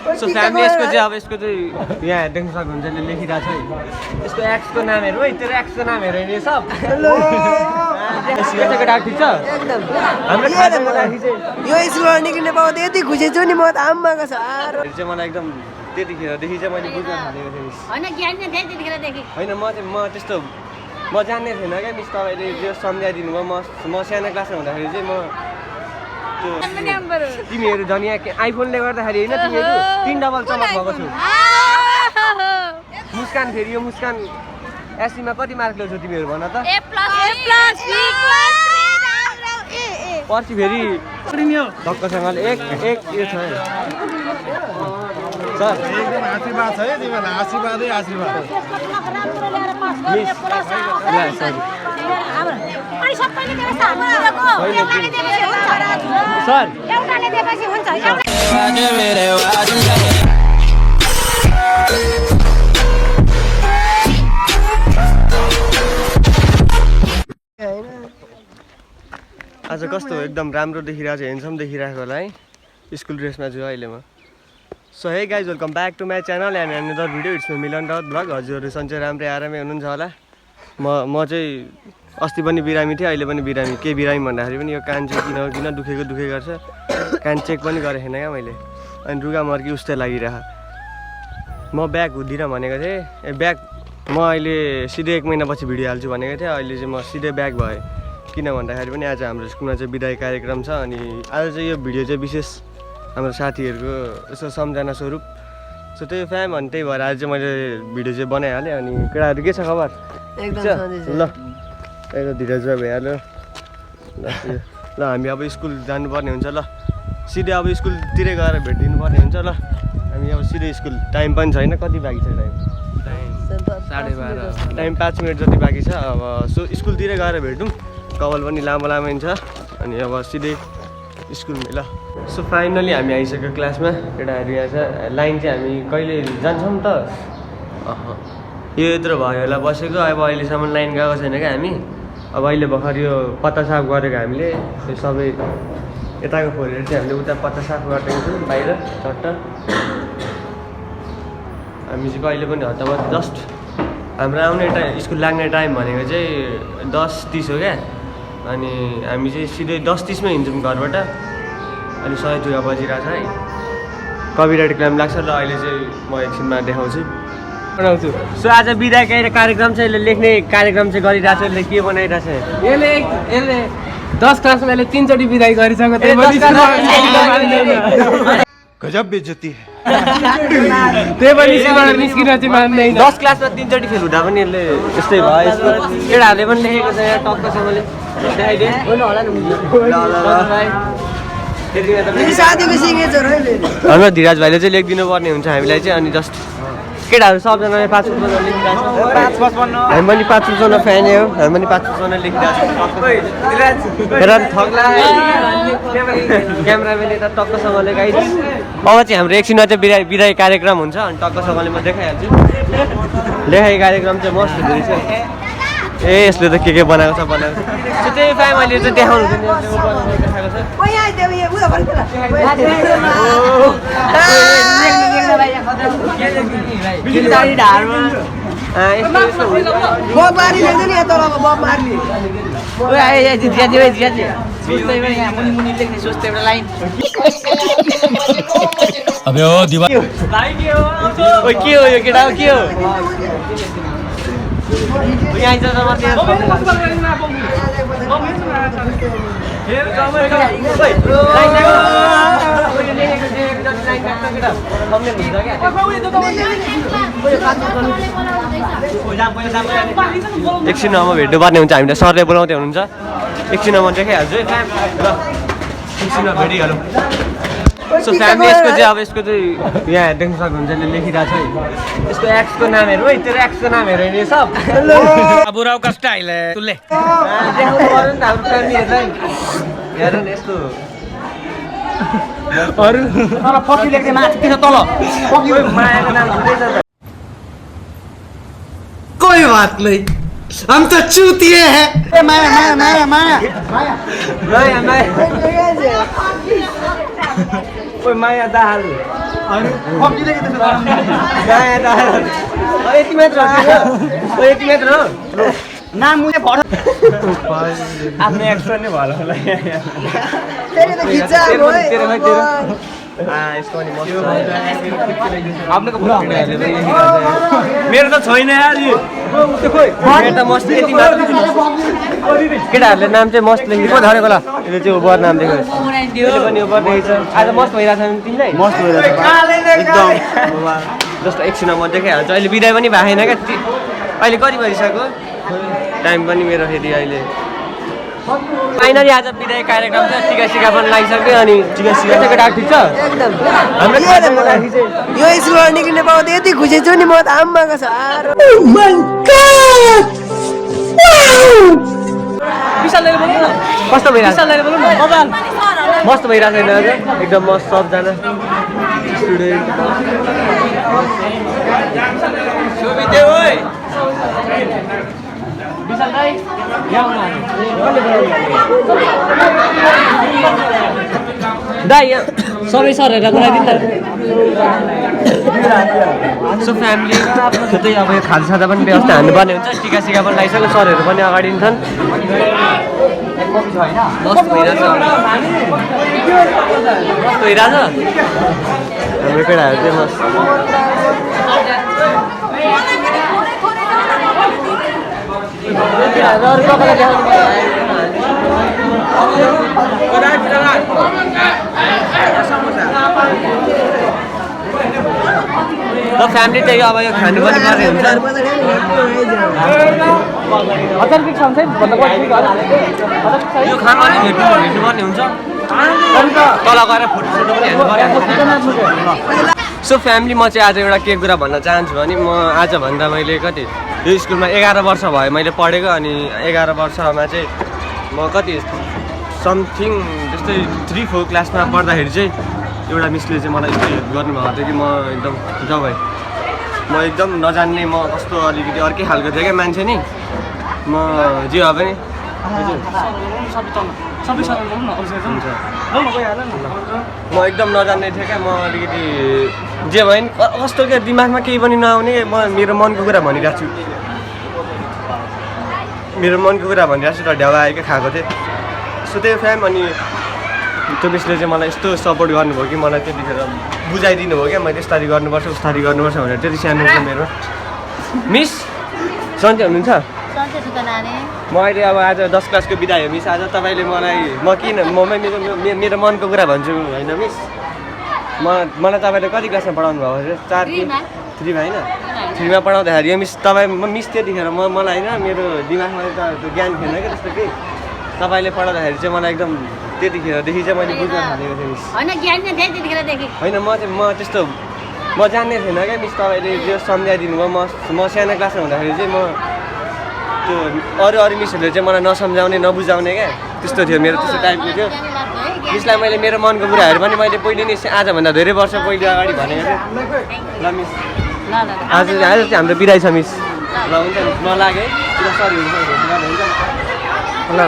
so family यसको चाहिँ अब यसको चाहिँ यहाँ देख्न सक्नुहुन्छ लेखिरहेको छ है यसको एक्सको नामहरू है तेरो एक्सको नामहरू नि सब केटा ठिक छ एकदम हाम्रो खाजाको लागि चाहिँ यो स्कुलबाट निक्लिने पाउँदा यति खुसी छु नि म त आम्माको साह्रो चाहिँ मलाई एकदम त्यतिखेरदेखि चाहिँ मैले बुझ्न थालेको थिएँ होइन ज्ञान नै थिएँ त्यतिखेरदेखि होइन म त्यस्तो म जान्ने थिएन क्या मिस तपाईँले जो सम्झाइदिनु भयो म सानो क्लासमा हुँदाखेरि चाहिँ म तिमीहरू झन् यहाँ आइफोनले गर्दाखेरि होइन तिमीहरू 3 डबल चमक भएको छु मुस्कान फेरि यो मुस्कान एससीमा कति मार्क ल्याउँछौ तिमीहरू भन त पर्सि फेरि धक्कसँगले एक यो छ सर एकदम आशीर्वाद छ है तिमीलाई आशीर्वादै आशीर्वाद सर आज कस्तो एकदम राम्रो देखिरहेको छ हेन्डसम देखिरहेको होला है स्कुल ड्रेसमा छु अहिले म so hey guys welcome back to my channel and another video it's Milan dot blog हजुरहरू सन्चै राम्रै आरामै हुनुहुन्छ होला म चाहिँ अस्ति पनि बिरामी थिएँ अहिले पनि बिरामी के बिरामी भन्दाखेरि पनि यो कान चाहिँ किन दुखेको गर्छ कान चेक पनि गरेको थिएन क्या मैले अनि रुगा मर्की उस्तै लागिरह म ब्याग हुँदिनँ भनेको थिएँ ब्याग म अहिले सिधै 1 महिनापछि भिडियो हाल्छु भनेको थिएँ अहिले चाहिँ म सिधै ब्याग भएँ किन भन्दाखेरि पनि आज हाम्रो स्कुलमा चाहिँ बिदाई कार्यक्रम छ अनि आज चाहिँ यो भिडियो चाहिँ विशेष हाम्रो साथीहरूको यसो सम्झना स्वरूप सो त्यही फ्याम अनि त्यही भएर आज चाहिँ मैले भिडियो चाहिँ बनाइहालेँ अनि केटाहरू के छ खबर ल एकदम धीरज भइहाल्यो ल हामी अब स्कुल जानुपर्ने हुन्छ ल सिधै अब स्कुलतिरै गएर भेटिदिनु पर्ने हुन्छ ल हामी अब सिधै स्कुल टाइम पनि छैन कति बाँकी छ टाइम 5 मिनट जति बाँकी छ अब सो स्कुलतिरै गएर भेटौँ कपाल पनि लामो छ अनि अब सिधै स्कुलमै ल सो फाइनली हामी आइसक्यो क्लासमा केटाहरू यहाँ छ लाइन चाहिँ हामी कहिले जान्छौँ त यो यत्रो भयो होला बसेको अब अहिलेसम्म लाइन गएको छैन क्या हामी अब अहिले भर्खर यो पत्ता साफ गरेको हामीले यो सबै यताको फोरेर चाहिँ हामीले उता पत्ता साफ गरिदिएको छौँ बाहिर चट्ट हामी चाहिँ कहिले पनि हप्तामा जस्ट हाम्रो आउने स्कुल लाग्ने टाइम भनेको चाहिँ 10:30 हो क्या अनि हामी चाहिँ सिधै 10:30मै हिँड्छौँ घरबाट अनि 102 बजिरहेको छ है कपिराइट क्लाइम लाग्छ र अहिले चाहिँ म एकछिनमा देखाउँछु बनाउँछु सो आज बिदाई कार्यक्रम चाहिँ लेख्ने कार्यक्रम चाहिँ गरिरहेको छ यसले के बनाइरहेको छ यसले 10 क्लासमा यसले 3 चोटि बिदाई गरिसक्यो गजब बेइज्जती है त्यही पनि स्कुलबाट निस्किन चाहिँ मान्दैन 10 क्लासमा 3 चोटि फेल हुँदा पनि यसले यस्तै भयो यसको केटाहरूले पनि लेखेको छ यहाँ टक्कसँगले देखाइदिए साथीको सिग्नेचर है हाम्रो धीरज भाइले चाहिँ लेखिदिनु पर्ने हुन्छ हामीलाई चाहिँ अनि जस्ट केटाहरू सबजनाले 5 रुपैयाँ लेखिरहेको छ 555 हामी पनि 555 फ्यान हो हामी पनि 555 लेखिरहेको छ क्यामेराम्यानले त टक्कसँगले गाइस अब चाहिँ हाम्रो एकछिनमा चाहिँ बिदाई कार्यक्रम हुन्छ अनि टक्कसँगले म देखाइहाल्छु लेखाइ कार्यक्रम चाहिँ मस्त हुँदो रहेछ ए यसले त के बनाएको छ सो त्यही फ्यामिलीले चाहिँ देखाउनु देखाएको छ अबे ओ दिवा के हो यो केटा के हो यहाँ आइज एकछिनमा म भेट्नुपर्ने हुन्छ हामीलाई सरले बोलाउँदै हुनुहुन्छ एकछिनमा म देखाइहाल्छु है ल एकछिनमा भेटिहालौँ सो फ्यामिली यसको चाहिँ अब यसको चाहिँ यहाँ देख्न सक्नुहुन्छ लेखिरहेको छ है यसको एक्सको नामहरू है तेरो एक्सको नामहरू नि सब अब राव का स्टाइल है तुले देखाउनु पर्यो नि त हाम्रो फ्यामिलीहरूलाई हेर न यस्तो अरु तर फकी लेख्दै माथि तल फकी मायाको नाम छुट्टै छ कोई बात नहीं हम तो चूतिए हैं माया माया माया माया माया माया ओइ माया दाहाल माया दाहाल यति मात्र हो यति मात्र हो नाम मुझे भर आफ्नो एक्सट्रा नै भयो होला तेरे तो खिच्चा यसको पनि मस्त आफ्नो मेरो त छैन यार यो मेरो त मस्त यति मात्र केटाहरूले नाम चाहिँ मस्त लेखेको धरेको ल यसले चाहिँ ओभर नाम लेखेको यसले पनि ओभर लेखेको छ आज मस्त भइरहेछ तिमीलाई मस्त भइरहेछ एकदम जस्तो एकछिनमा म देखाइहाल्छु अहिले बिदाय पनि भएन क्या अहिले कति बजिसक्यो टाइम पनि मेरो फेरि अहिले फाइनली आज बिदाय कार्यक्रम छ टिका सिका पनि लागिसक्यो अनि टिका सिका चाहिँ केटा ठिक छ एकदम हाम्रो खाजाको लागि चाहिँ यो स्कुलबाट निक्लिने पाउँदा यति खुसी छु नि म त आम्माको छ कस्तो भइरहेछ मस्त भइरहेको छैन आज एकदम मस्त सबजना स्टुडेन्ट दाइ सबै सरहरूलाई बोलाइदिनु त सो फ्यामिली त्यही अब यो खाजासाजा पनि व्यवस्था हान्नुपर्ने हुन्छ टिका सिका पनि लगाइसक्यो सरहरू पनि अगाडि छन् मस्त भइरहेछ मस्त भइरहेछ हाम्रो केटाहरू चाहिँ मस्त अरू कपालाई देखाउनु फ्यामिली चाहिँ अब यो खानु पनि पर्ने हुन्छ यो खानु पनि हेर्नुपर्ने हुन्छ तल गएर फोटोसोटो पनि हेर्नुपर्ने सो फ्यामिली म चाहिँ आज एउटा के कुरा भन्न चाहन्छु भने म आजभन्दा मैले कति यो स्कुलमा 11 वर्ष भयो मैले पढेको अनि 11 वर्षमा चाहिँ म कति समथिङ त्यस्तै 3-4 क्लासमा पढ्दाखेरि चाहिँ एउटा मिसले चाहिँ मलाई यस्तो हेल्प गर्नुभएको थियो कि म एकदम जब म एकदम नजान्ने म कस्तो अलिकति अर्कै खालको थिएँ क्या मान्छे नि म जे हो पनि म एकदम नजान्ने थिएँ क्या म अलिकति जे भयो नि कस्तो क्या दिमागमा केही पनि नआउने म मेरो मनको कुरा भनिरहेको छु मेरो मनको कुरा भनिरहेको छु र ढ्यावा आएको खाएको थिएँ सो त्यही फ्याम अनि त्यो मिसले चाहिँ मलाई यस्तो सपोर्ट गर्नुभयो कि मलाई त्यतिखेर बुझाइदिनु भयो क्या मैले यस्तरी गर्नुपर्छ उस्तरी गर्नुपर्छ भनेर त्यति सानो थियो मेरो मिस सन्चै हुनुहुन्छ म अहिले अब आज 10 क्लासको बिदा हो मिस आज तपाईँले मलाई म किन मेरो मनको कुरा भन्छु होइन मिस मलाई तपाईँले कति क्लासमा पढाउनु भएको थियो 4 कि 3 होइन 3मा पढाउँदाखेरि यो मिस तपाईँ मिस त्यतिखेर मलाई होइन मेरो दिमागमा त त्यो ज्ञान थिएन क्या त्यस्तो केही तपाईँले पढाउँदाखेरि चाहिँ मलाई एकदम त्यतिखेरदेखि चाहिँ मैले बुझ्न थालेको थिएँ मिस होइन म त्यस्तो म जान्ने थिएन क्या मिस तपाईँले जो सम्झाइदिनु भयो म सानो क्लासमा हुँदाखेरि चाहिँ म त्यो अरू मिसहरूले चाहिँ मलाई नसम्झाउने नबुझाउने क्या त्यस्तो थियो मेरो त्यस्तो टाइपको थियो मिसलाई मैले मेरो मनको कुराहरू पनि मैले पहिले नै आजभन्दा धेरै वर्ष पहिले अगाडि भनेको थिएँ ल मिस आज चाहिँ हाम्रो बिदाइ छ मिस ल हुन्छ मिस नलागे है सरी हुन्छ ल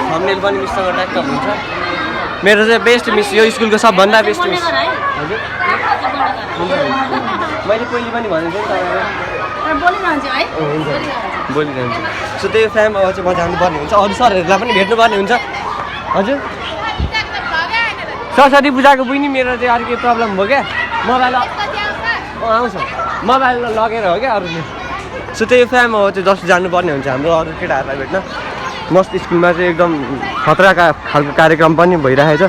थम्बनेल पनि मिससँग ट्याक्क हुन्छ मेरो चाहिँ बेस्ट मिस यो स्कुलको सबभन्दा बेस्ट मिस हजुर मैले पहिले पनि भनेको थिएँ नि बोलिरहन्छु सो त्यही फ्याम अब चाहिँ म जानुपर्ने हुन्छ अरू सरहरूलाई पनि भेट्नुपर्ने हुन्छ हजुर सरस्वती पूजाको बुझ्ने मेरो चाहिँ अर्कै प्रब्लम भयो क्या मोबाइल आउँछ मोबाइल लगेर हो क्या अरूले सो त्यही फ्याम अब चाहिँ जस्तो जानुपर्ने हुन्छ हाम्रो अरू केटाहरूलाई भेट्न मस्त स्कुलमा चाहिँ एकदम खतराका खालको कार्यक्रम पनि भइरहेछ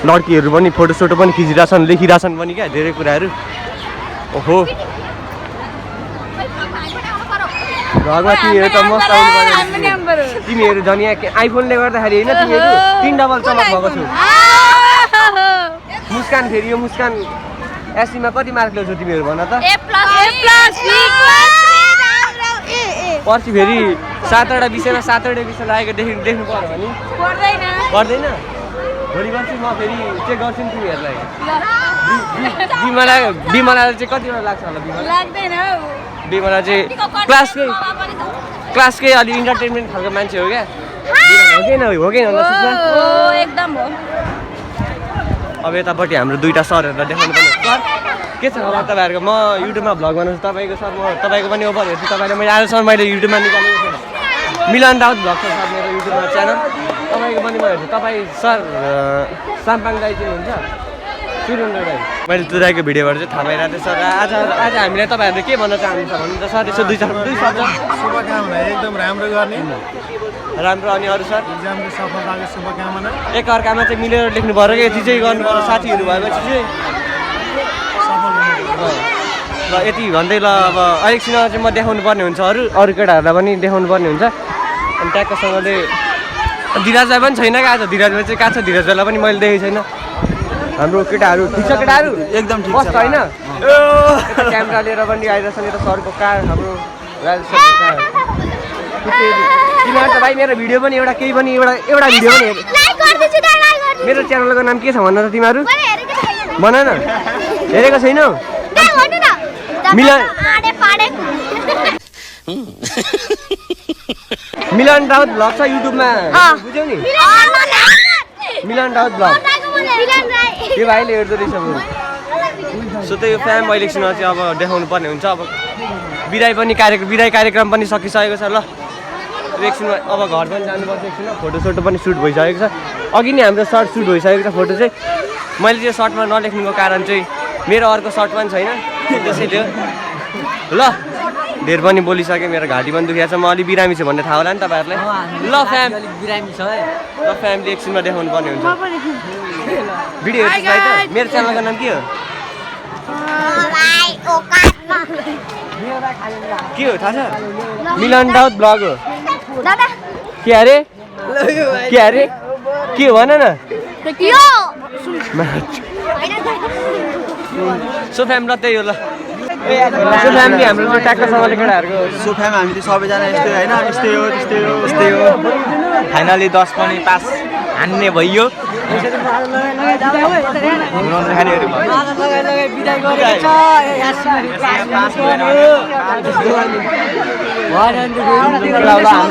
लड्कीहरू पनि फोटोसोटो पनि खिचिरहेछन् लेखिरहेछन् पनि क्या धेरै कुराहरू ओहो घरमा तिमीहरू त मस्त आउनु तिमीहरू झन् यहाँ आइफोनले गर्दाखेरि होइन तिमीहरू 3 डबल चमक भएको छु मुस्कान फेरि यो मुस्कान एससीमा कति मार्क ल्याउँछौ तिमीहरू भन त पर्सि फेरि 7वटा विषयमा 7वटा विषय लागेको देख्नु पर्यो भने पर्दैन भोलि पर्सि म फेरि चेक गर्छु नि तिमीहरूलाई बिमला चाहिँ कतिवटा लाग्छ होला बिमला चाहिँ क्लासकै अलि इन्टरटेनमेन्ट खालको मान्छे हो क्या हो कि होइन अब यतापट्टि हाम्रो दुईवटा सरहरूलाई देखाउनु पर्ने सर के छ अब तपाईँहरूको म युट्युबमा भ्लग बनाउँछु तपाईँको सर म तपाईँको पनि ओभर हेर्छु तपाईँले मैले आजसम्म मैले युट्युबमा निकालेको छैन मिलन राउत भ्लग छ सर मेरो युट्युबमा च्यानल तपाईँको पनि म हेर्छु तपाईँ सर साम्पाङ दाइ चिन्नुहुन्छ सुरेन्द्र दाइ मैले तुराएको भिडियोबाट चाहिँ थाहा पाइरहेको थिएँ सर आज हामीलाई तपाईँहरूले के भन्न चाहनुहुन्छ भन्नु त सर यसो दुई शब्द शुभकामना एकदम राम्रो गर्ने राम्रो अनि अरू सर इक्जामको सफलताको शुभकामना एकअर्कामा चाहिँ मिलेर लेख्नु पऱ्यो कि यति चाहिँ गर्नु पर्यो साथीहरू भएपछि चाहिँ ल यति भन्दै ल अब अलिकछिन चाहिँ म देखाउनु पर्ने हुन्छ अरू केटाहरूलाई पनि देखाउनु पर्ने हुन्छ अनि ट्याक्कसँगले धिराजलाई पनि छैन क्या आज धिराजलाई चाहिँ कहाँ छ धिराजलाई पनि मैले देखेको छैन हाम्रो केटाहरू ठिक छ केटाहरू एकदम ठिक छ होइन क्यामेरा लिएर पनि आइरहेछ मेरो सरको कार हाम्रो राजेश सरको कार तिमीहरू त भाइ मेरो भिडियो पनि एउटा केही पनि एउटा भिडियो पनि मेरो च्यानलको नाम के छ भन्न त तिमीहरू भन न हेरेको छैनौ मिलन राउत भ्लग छ युट्युबमा बुझ्यौ नि मिलन राउत भ्लग त्यो भाइले हेर्दो रहेछ सो त्यही यो फ्याम इलेक्सनमा चाहिँ अब देखाउनु पर्ने हुन्छ अब बिदाई कार्यक्रम पनि सकिसकेको छ ल एकछिनमा अब घर पनि जानुपर्छ एकछिन फोटोसोटो पनि सुट भइसकेको छ अघि नै हाम्रो सर्ट सुट भइसकेको छ फोटो चाहिँ मैले त्यो सर्टमा नलेख्नुको कारण चाहिँ मेरो अर्को सर्ट पनि छैन त्यसैले ल धेर पनि बोलिसकेँ मेरो घाँटी पनि दुखिएको छ म अलिक बिरामी छु भन्ने थाहा होला नि तपाईँहरूलाई ल फ्यामिली एकछिनमा देखाउनु पर्ने हुन्छ भिडियो हेर्छु भाइ त मेरो च्यानलको नाम के हो के हो थाहा छ मिलन राउत ब्लग हो के अरे के हो भन न सो फ्यामिली त्यही हो ल सो फ्यामिली हाम्रो चाहिँ ट्याक्कसँगले केटाहरूको सो फ्याम हामी त सबैजना यस्तै होइन यस्तै हो फाइनली 10 पनि पास हान्ने भइयो हाम्रो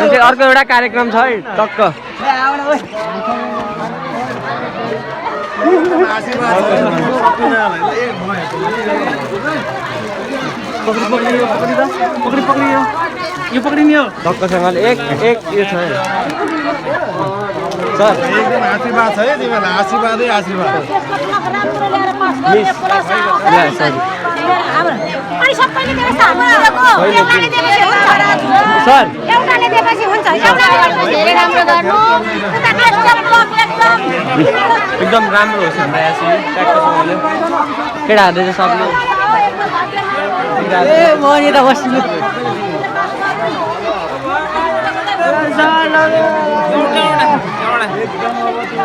चाहिँ अर्को एउटा कार्यक्रम छ है टक्क टक्कसँगले एक यो छ सर एकदम आशीर्वाद छ है तिमीलाई आशीर्वादै आशीर्वाद सर एकदम राम्रो होस् हाम्रो ट्याक्कसँगले केटाहरूले चाहिँ सक्ने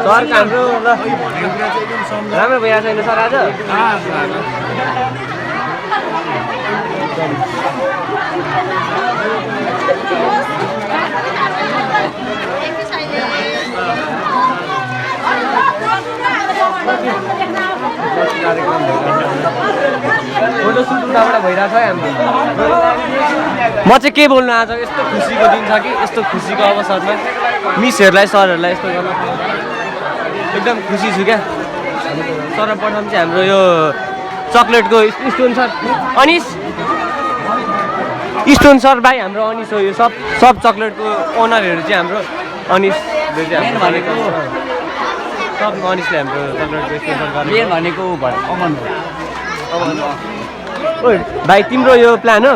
सर हाम्रो ल राम्रो भइरहेको छैन सर आज फोटो सुट उताबाट भइरहेको छ हाम्रो म चाहिँ के बोल्नु आज यस्तो खुसीको दिन छ कि यस्तो खुसीको अवसरमा मिसहरूलाई सरहरूलाई यस्तो गर्न एकदम खुसी छु क्या सर्वप्रथम चाहिँ हाम्रो यो चक्लेटको stone sir Anis stone sir भाइ हाम्रो अनिस हो यो सब चक्लेटको ओनरहरू चाहिँ हाम्रो अनिसले चाहिँ हाम्रो भनेको सब अनिसले हाम्रो चक्लेटको स्टोन सर भनेको अमन हो भाइ तिम्रो यो प्लान हो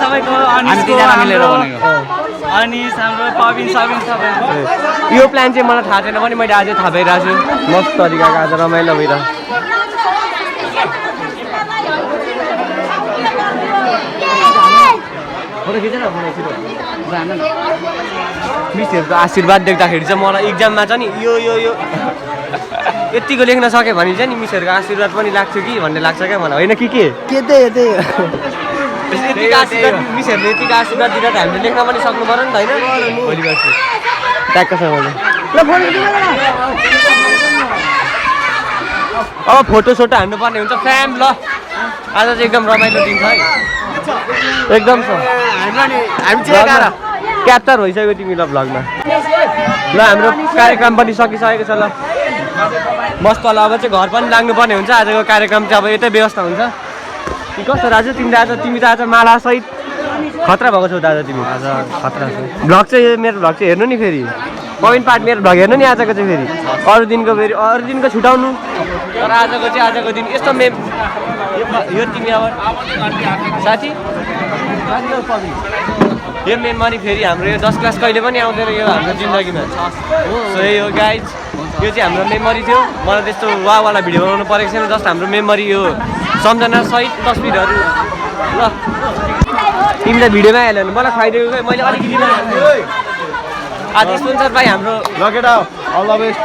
सबैको मिलेर भनेको अनिस हाम्रो पविन सबिन सबै यो प्लान चाहिँ मलाई थाहा छैन पनि मैले आज थाहा पाइरहेको छु मस्त तरिकाको आज रमाइलो भइरहेको फोटो खिचेन मिसहरूको आशीर्वाद देख्दाखेरि चाहिँ मलाई इक्जाममा चाहिँ नि यो यतिको लेख्न सक्यो भने चाहिँ नि मिसहरूको आशीर्वाद पनि लाग्छ कि भन्ने लाग्छ क्या मलाई होइन कि के त्यही यतिको आशीर्वाद मिसहरूले यतिको आशीर्वाद दिँदा त हामीले लेख्न पनि सक्नु पऱ्यो नि त होइन भोलि पर्सि ट्याक्कसँगले अब फोटोसोटो हान्नु पर्ने हुन्छ फ्याम ल आज चाहिँ एकदम रमाइलो दिन छ है एकदम छ क्याप्चर भइसक्यो तिमी ल भ्लगमा ल हाम्रो कार्यक्रम पनि सकिसकेको छ ल बस तल अब चाहिँ घर पनि लाग्नुपर्ने हुन्छ आजको कार्यक्रम चाहिँ अब यतै व्यवस्था हुन्छ कि कस्तो दाजु तिमी त आज मालासहित खतरा भएको छौ दाजु तिमी आज खतरा छ भ्लग चाहिँ मेरो भ्लग चाहिँ हेर्नु नि फेरि पविन पार्ट मेरो भ्लग हेर्नु नि आजको चाहिँ फेरि अरू दिनको छुटाउनु तर आजको दिन यस्तो यो तिमी अब साथी यो मेमोरी फेरि हाम्रो यो 10 क्लास कहिले पनि आउँदैन यो हाम्रो जिन्दगीमा सो यही हो गाइज यो चाहिँ हाम्रो मेमोरी थियो मलाई त्यस्तो वाला भिडियो बनाउनु परेको छैन जस्ट हाम्रो मेमोरी यो सम्झना सहित तस्बिरहरू ल तिमीलाई भिडियोमा हाल्यो भने मलाई खुवाइदिएको मैले अलिकति आदेश स्पोन्सर भाइ हाम्रो लकेटा अल द बेस्ट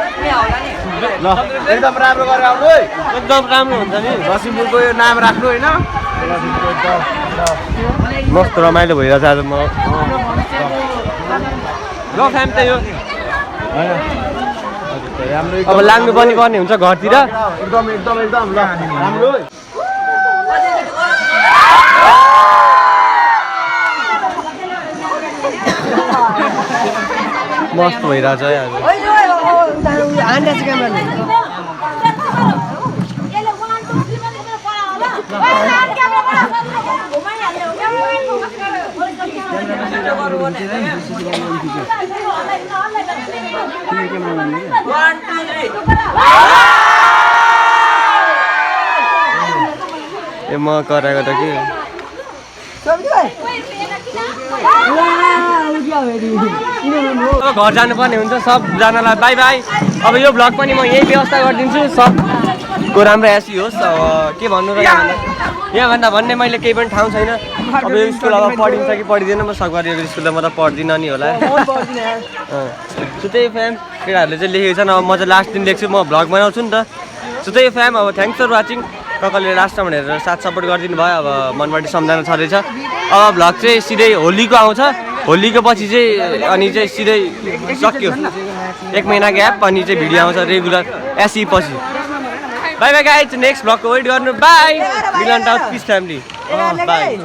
ल एकदम राम्रो गरेर आउनु है एकदम राम्रो हुन्छ नि लक्ष्मीपुरको यो नाम राख्नु होइन मस्त रमाइलो भइरहेछ आज म ल फ्याम त यो अब लाग्नु पनि पर्ने हुन्छ घरतिर एकदम ल राम्रो मस्त भइरहेछ है आज हान्दा चाहिँ क्यामेराले ए म कराएको त के अब घर जानुपर्ने हुन्छ सबजनालाई बाई बाई अब यो भ्लग पनि म यही व्यवस्था गरिदिन्छु सबको राम्रो एसी होस् अब के भन्नु र यहाँभन्दा भन्ने मैले केही पनि ठाउँ छैन अब यो स्कुल अब पढिन्छ कि पढिँदैन म सरकारी स्कुल त म त पढ्दिनँ नि होला सो त्यही फ्याम केटाहरूले चाहिँ लेखेको छन् अब म चाहिँ लास्ट दिन लेख्छु म भ्लग बनाउँछु नि त सो त्यही फ्याम अब थ्याङ्क्स फर वाचिङ ककले लास्टमा भनेर साथ सपोर्ट गरिदिनु भयो अब मनबाट सम्झना छँदैछ अब भ्लग चाहिँ सिधै होलीको आउँछ होलीको पछि चाहिँ अनि चाहिँ सिधै सक्यो 1 महिना ग्याप अनि चाहिँ भिडियो आउँछ रेगुलर एसी पछि बाई बाई गाइज नेक्स्ट भ्लगको वेट गर्नु बाई मिलन टाउट पिस फ्यामिली बाई